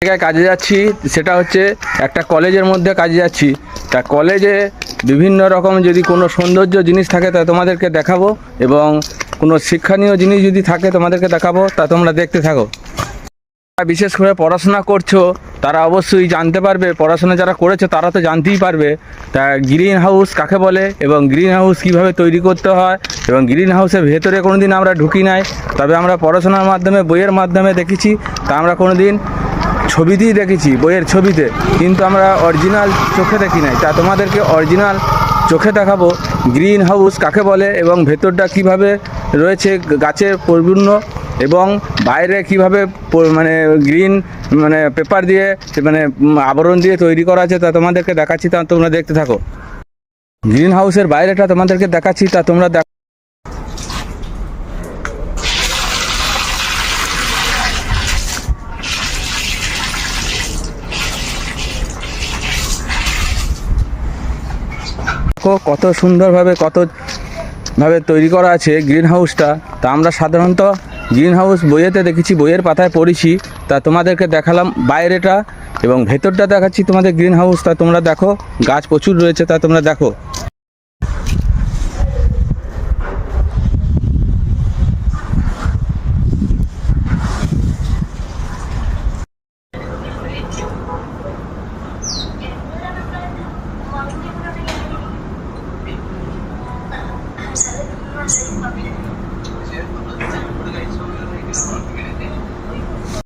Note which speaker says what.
Speaker 1: জায়গায় কাজে যাচ্ছি, সেটা হচ্ছে একটা কলেজের মধ্যে কাজে যাচ্ছি। তা কলেজে বিভিন্ন রকম যদি কোনো সৌন্দর্য জিনিস থাকে তা তোমাদেরকে দেখাবো, এবং কোনো শিক্ষণীয় জিনিস যদি থাকে তোমাদেরকে দেখাবো, তা তোমরা দেখতে থাকো। বিশেষ করে পড়াশোনা করছো তারা অবশ্যই জানতে পারবে, পড়াশোনা যারা করেছে তারা তো জানতেই পারবে তা গ্রিন হাউস কাকে বলে এবং গ্রিন হাউস কীভাবে তৈরি করতে হয়। এবং গ্রিন হাউসের ভেতরে কোনো দিন আমরা ঢুকি নাই, তবে আমরা পড়াশোনার মাধ্যমে বইয়ের মাধ্যমে দেখেছি। তা আমরা কোনো দিন ছবিতেই দেখেছি, বইয়ের ছবিতে, কিন্তু আমরা অরিজিনাল চোখে দেখি নাই। তা তোমাদেরকে অরিজিনাল চোখে দেখাবো গ্রিন হাউস কাকে বলে এবং ভেতরটা কিভাবে রয়েছে গাছে পরিপূর্ণ, এবং বাইরে কিভাবে মানে গ্রিন মানে পেপার দিয়ে মানে আবরণ দিয়ে তৈরি করা আছে তা তোমাদেরকে দেখাচ্ছি। তা তোমরা দেখতে থাকো। গ্রিন হাউসের বাইরেটা তোমাদেরকে দেখাচ্ছি, তা তোমরা দেখো। কত সুন্দরভাবে কতভাবে তৈরি করা আছে গ্রিন হাউসটা। তা আমরা সাধারণত গ্রিন হাউস বইয়েতে দেখেছি, বইয়ের পাতায় পড়েছি। তা তোমাদেরকে দেখালাম বাইরেটা, এবং ভেতরটা দেখাচ্ছি তোমাদের গ্রিন হাউস। তা তোমরা দেখো, গাছ প্রচুর রয়েছে, তা তোমরা দেখো।